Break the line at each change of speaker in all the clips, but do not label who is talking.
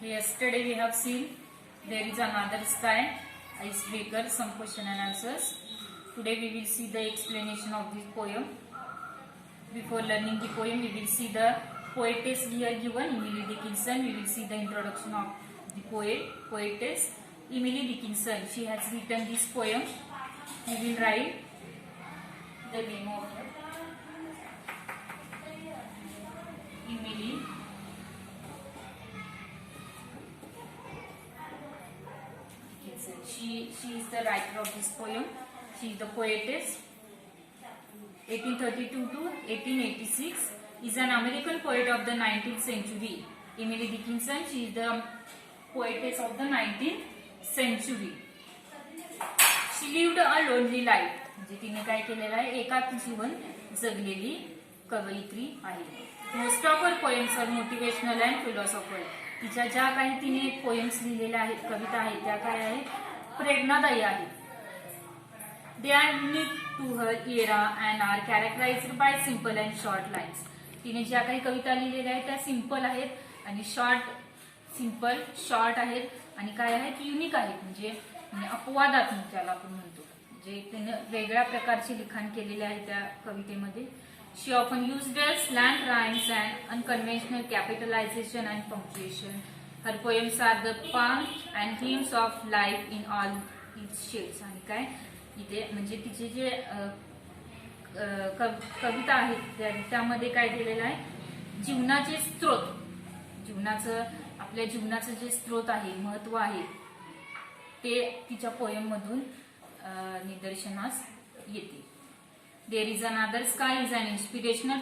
Yesterday we have seen there is another sky, icebreaker, some question and answers. Today we will see the explanation of this poem. Before learning the poem, we will see the poetess here given, Emily Dickinson. We will see the introduction of the poetess, Emily Dickinson. She has written this poem. We will write the name of her. Emily Dickinson. She is the writer of this poem. She is the poetess. 1832 to 1886 is an American poet of the 19th century. Emily Dickinson, she is the poetess of the 19th century. She lived a lonely life. म्हणजे तिने काय केलेलं आहे, एकाकी जीवन जगलेली कवयित्री आहे. Most of her poems are motivational and philosophical. तिच्या ज्या काही तिने पोएम्स लिहिलेल्या आहेत, कविता आहेत, त्या काय आहेत, प्रेरणादायी आहेत. They are unique to her era and are characterized by simple and short lines. तिने ज्या काही कविता लिहिलेल्या आहेत त्या सिंपल आहेत आणि सिंपल शॉर्ट आहेत आणि काय आहेत, युनिक आहेत. म्हणजे अपवादात्मक ज्याला आपण म्हणतो, जे तिने वेगळ्या प्रकारचे लिखाण केलेले आहे त्या कवितेमध्ये. She often used slant rhymes and unconventional capitalization and punctuation. Her poems are the poems and themes of life in all its shades. आणि काय इथे म्हणजे तिचे जे कविता आहेत त्यामध्ये काय केलेलं आहे, जीवनाचे स्त्रोत, आपल्या जीवनाचं जे स्त्रोत आहे, महत्व आहे, ते तिच्या पोएम मधून निदर्शनास येते. There is another sky is an inspirational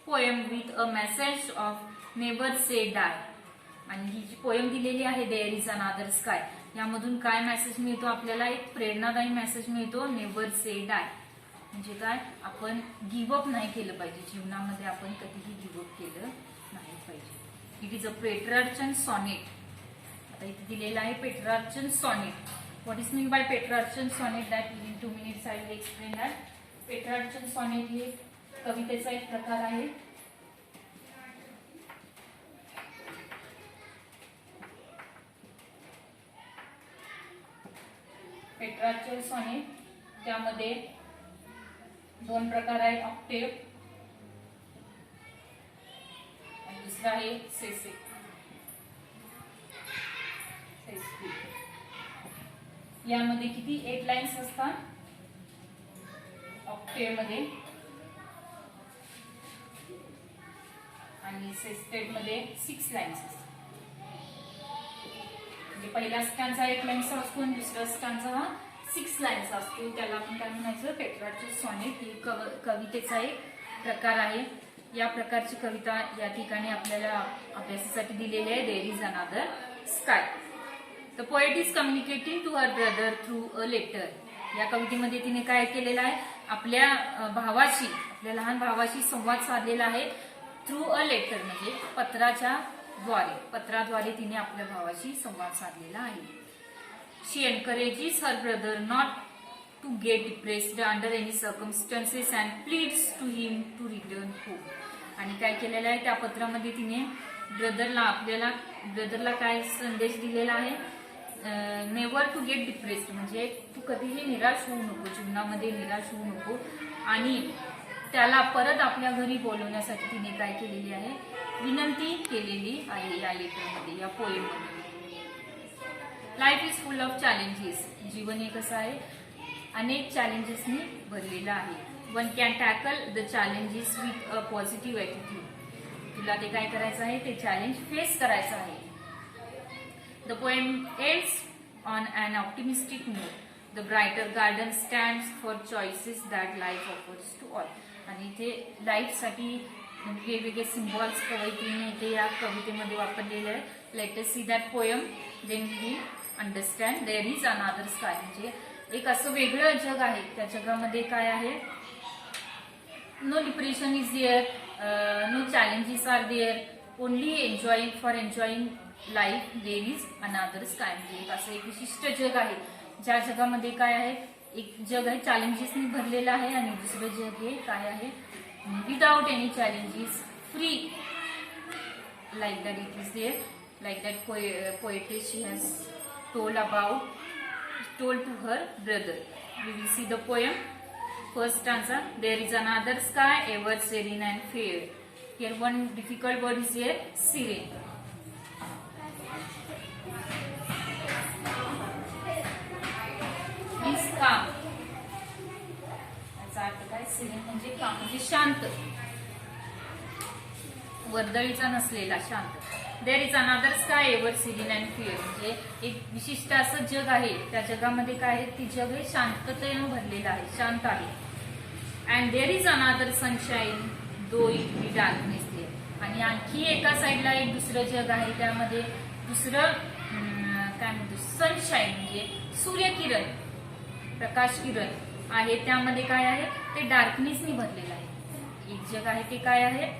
poem with a message of never say die. आणि ही जी पोएम दिलेली आहे There is another sky, यामधून काय मेसेज मिळतो आपल्याला, एक प्रेरणादायी मेसेज मिळतो, नेव्हर से डाय. म्हणजे काय, आपण गिव्हअप नाही केलं पाहिजे जीवनामध्ये, आपण कधीही गिव्हअप केलं नाही पाहिजे. It is a Petrarchan sonnet. आता इथे दिलेलं आहे Petrarchan sonnet. What is mean by Petrarchan sonnet, that in 2 minutes I will explain that. Petrarchan sonnet हे कवितेचा एक प्रकार आहे. पेट्रार्चन सॉनेट त्यामध्ये 2 प्रकार आहेत, ऑक्टेव आणि दुसरा आहे सेसिक. यामध्ये किती 8 लाईन्स असतात ऑक्टेव मध्ये, आणि सेस्टेट मध्ये 6 लाईन्स असतात. म्हणजे पहिला स्टॅन्झा 8 लाईन्स असतो आणि दुसरा स्टॅन्झा हा 6 लाईन्स असतो. त्याला आपण काय म्हणायचं, पेट्रार्चन सॉनेट. ही कवितेचा एक प्रकार आहे. या प्रकारची कविता या ठिकाणी आपल्याला अभ्यासासाठी दिलेली आहे. There is another sky. The poet is communicating to her brother through a letter. या कवितेमध्ये तिने काय केलेलं आहे, आपल्या भावाशी, आपल्या लहान भावाशी संवाद साधलेला आहे. थ्रू अ लेटर म्हणजे पत्राद्वारे तिने आपल्या भावाशी संवाद साधलेला आहे. She encourages her brother not to get depressed under any circumstances and pleads to him to return home. आणि काय केलेलं आहे, त्या पत्रामध्ये तिने ब्रदरला काय संदेश दिलेला आहे, नेव्हर टू गेट डिप्रेस्ड म्हणजे तू कधीही निराश होऊ नको, जीवनामध्ये निराश होऊ नको. आणि त्याला परत आपल्या घरी बोलवण्यासाठी तिने काय केलेली आहे, विनंती केलेली आहे या लेटरमध्ये, या पोएममध्ये. Life is full of challenges. जीवन हे कसं आहे, अनेक चॅलेंजेसनी भरलेलं आहे. One can tackle the challenges with a positive attitude. तुला ते काय करायचं आहे, ते चॅलेंज फेस करायचं आहे. The poem ends on an optimistic note. The brighter garden stands for choices that life offers to all. आणि इथे लाईफसाठी वेगवेगळे सिम्बॉल्स कवयित्रीने इथे या कवितेमध्ये वापरलेले आहे. Let us see that poem, then we understand. There is another sky म्हणजे एक असं वेगळं जग आहे. त्या जगामध्ये काय आहे, no depression is there, no challenges are there, only enjoying life. There is another sky म्हणजे एक असं एक विशिष्ट जग आहे, ज्या जगामध्ये काय आहे, एक जग आहे चॅलेंजेसनी भरलेलं आहे आणि दुसरं जग हे काय आहे, without any challenges, free, like that it is there. like that poetess she has told to her brother. We will see the poem. First stanza. There is another sky, ever serene and fair. Here one difficult word is here, serene. Is calm. याचा अर्थ काय? serene म्हणजे calm, म्हणजे शांत, वर्दळीचा नसलेला, शांत. There is another sky ever serene and fair, म्हणजे एक विशिष्ट असं जग आहे, त्या जगामध्ये काय आहे, ती जग हे शांततेने भरलेलं आहे, शांत आहे. And there is another sunshine though it be darkness there, आणि आणखी एका साईडला एक दुसरं जग आहे, त्यामध्ये दुसरं काय म्हणतो, सनशाईन म्हणजे सूर्यकिरण, प्रकाश किरण आहे, त्यामध्ये काय आहे, ते डार्कनेसनी भरलेलं आहे. एक जग आहे ते काय आहे,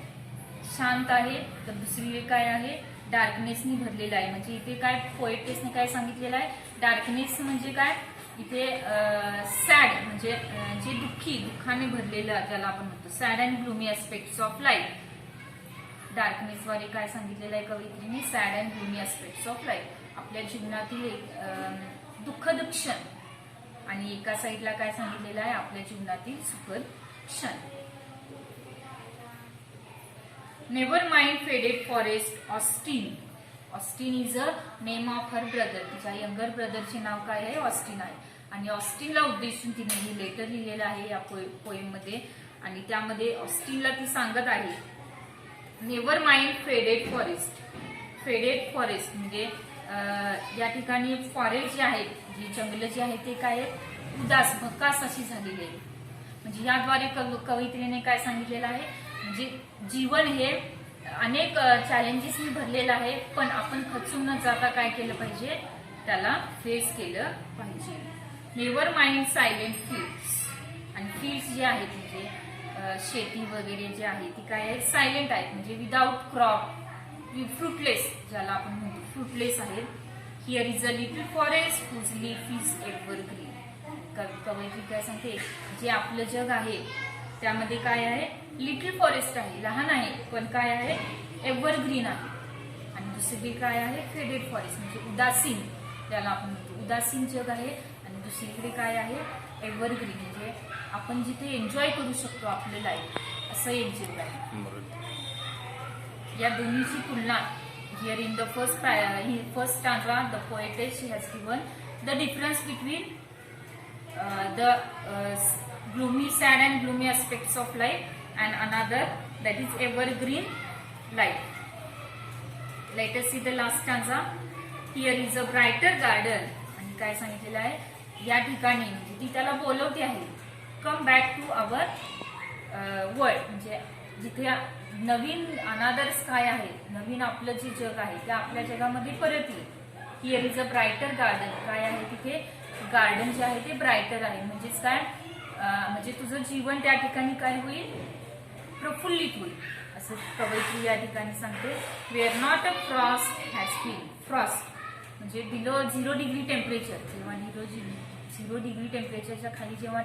शांत आहे, तर दुसरी काय आहे, डार्कनेसनी भरलेला आहे. म्हणजे इथे काय पोएटेसने काय सांगितलेलं आहे, डार्कनेस म्हणजे काय, इथे सॅड म्हणजे जे दुःखाने भरलेलं, ज्याला आपण म्हणतो sad and gloomy aspects of life. Darkness वाले काय सांगितलेलं आहे कवयित्रीने, sad and gloomy aspects of life, आपल्या जीवनातील एक दुःखद क्षण, आणि एका साईडला काय सांगितलेलं आहे, आपल्या जीवनातील सुखद क्षण. Never mind faded forest, Austin. Austin is a name of her brother, तिच्या यंगर ब्रदरचे नाव काय आहे, ऑस्टिन आहे, आणि ऑस्टिनला उद्देशून तिने ही लेटर लिहिलेलं आहे या पोएम मध्ये. आणि त्यामध्ये ऑस्टिनला ती सांगत आहे, never mind faded forest. Faded forest म्हणजे या ठिकाणी फॉरेस्ट जे आहे, जी जंगल जे आहे ते काय आहे, उदास, भकास अशी झालेली आहे. म्हणजे याद्वारे कवयित्रीने काय सांगितलेलं आहे, म्हणजे जीवन हे अनेक चॅलेंजेसनी भरलेलं आहे, पण आपण खचून न जाता काय केलं पाहिजे, त्याला फेस केलं पाहिजे. नेव्हर माइंड सायलेंट फील्ड्स, आणि फील्ड्स जे आहेत म्हणजे शेती वगैरे जे आहे ती काय आहे, सायलेंट आहेत, म्हणजे विदाउट क्रॉप, फ्रुटलेस, ज्याला आपण म्हणतो फ्रुटलेस आहे. Here is a little forest whose leaf is evergreen. कवयित्री काय सांगते, जे आपलं जग आहे त्यामध्ये काय आहे, लिटल फॉरेस्ट आहे, लहान आहे, पण काय आहे, एव्हरग्रीन आहे. आणि दुसरी काय आहे, फेडेड फॉरेस्ट म्हणजे उदासीन, त्याला आपण म्हणतो उदासीन जग आहे. आणि दुसरीकडे काय आहे, एव्हरग्रीन म्हणजे आपण जिथे एन्जॉय करू शकतो आपलं लाईफ, असं एक जग आहे. या दोन्हीची तुलना here in the first stanza the poetess she has given the difference between the gloomy, sad and gloomy aspects of life and another that is evergreen life. Let us see the last stanza. Here is a brighter garden. आणि काय सांगितलेलं आहे, या ठिकाणी म्हणजे ती त्याला बोलवते आहे, come back to our world, म्हणजे जिथे नवीन अनादर स्काय आहे, नवीन आपलं जे जग आहे ते आपल्या जगामध्ये परत येईल. Here is a brighter garden, काय आहे तिथे, गार्डन जे आहे ते ब्रायटर आहे, म्हणजेच काय, म्हणजे तुझं जीवन त्या ठिकाणी काय होईल, प्रफुल्लित होईल, असं कवयित्री या ठिकाणी सांगते. Where not a frost has been. Frost म्हणजे बिलो 0 डिग्री टेम्परेचर, जेव्हा 0 डिग्री टेम्परेचरच्या खाली जेव्हा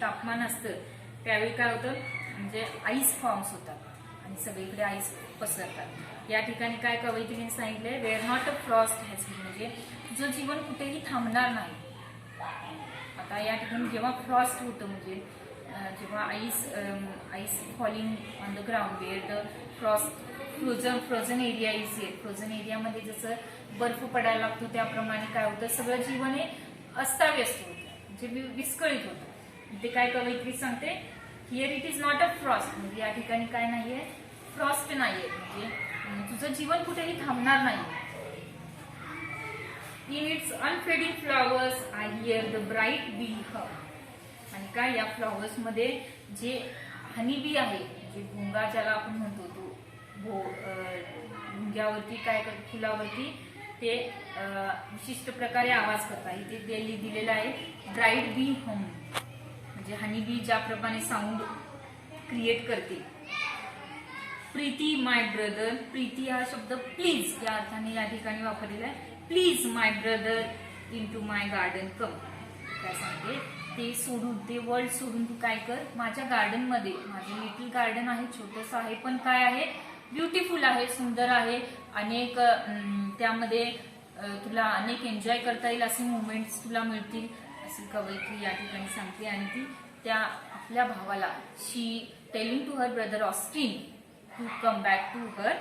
तापमान असतं त्यावेळी काय होतं, म्हणजे आईस फॉर्म्स होतात आणि सगळीकडे आईस पसरतात. या ठिकाणी काय कवयित्रीने सांगितलंय, where not a frost has been, म्हणजे तुझं जीवन कुठेही थांबणार नाही. आता या ठिकाणी जेव्हा फ्रॉस्ट होतं म्हणजे जेव्हा ice falling on the ground, where the frost frozen area is here. Frozen एरियामध्ये जसं बर्फ पडायला लागतो त्याप्रमाणे काय होतं, सगळं जीवन हे अस्ताव्यस्त होतं, म्हणजे विस्कळीत होतं. इथे काय कवयित्री सांगते, here it is not a Frost, म्हणजे या ठिकाणी काय नाहीये, फ्रॉस्ट नाहीये, म्हणजे तुझं जीवन कुठेही थांबणार नाही. In its unfading flowers, I hear the bright bee hum. आणि काय या फ्लॉवर्स मध्ये जे हनी बी आहे, जे भुंगा ज्याला आपण म्हणतो, तो भुंग्यावरती काय फुलावरती ते विशिष्ट प्रकारे आवाज करतात. इथे दिलेला आहे ब्राईट बी हम, म्हणजे हनी बी ज्याप्रमाणे साऊंड क्रिएट करते. प्रीती माय ब्रदर, प्रीती हा शब्द प्लीज या अर्थाने या ठिकाणी वापरलेला आहे. Please my brother into my garden come. काय सांगते, ते सोडून, ते वर्ल्ड सोडून तू काय कर, माझ्या गार्डन मध्ये, माझे लिटिल गार्डन आहे, छोटंसं आहे, पण काय आहे, ब्युटिफुल आहे, सुंदर आहे. अनेक त्यामध्ये तुला अनेक एन्जॉय करता येईल असे मुवमेंट्स तुला मिळतील अशी कवयित्री या ठिकाणी सांगते. आणि ती त्या आपल्या भावाला she telling to her brother Austin to come back to her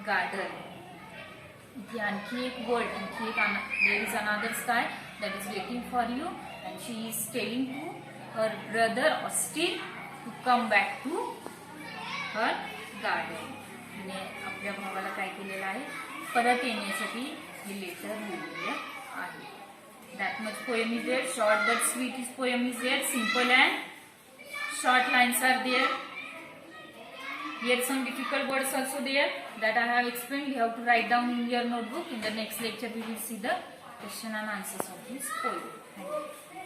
garden. इथे आणखी एक वर्ड, आणखी एक there is another sky that is waiting for you and she is telling to her brother Austin to come back to her garden. तिने आपल्या भावाला काय केलेलं आहे, परत येण्यासाठी हे लेटर लिहिलेलं आहे. That much poem is there. Short but sweet is poem is there. Simple and short lines are there. Here some difficult words also there that I have explained. You have to write down in your notebook. In the next lecture we will see the question and answers of this poem. Thank you.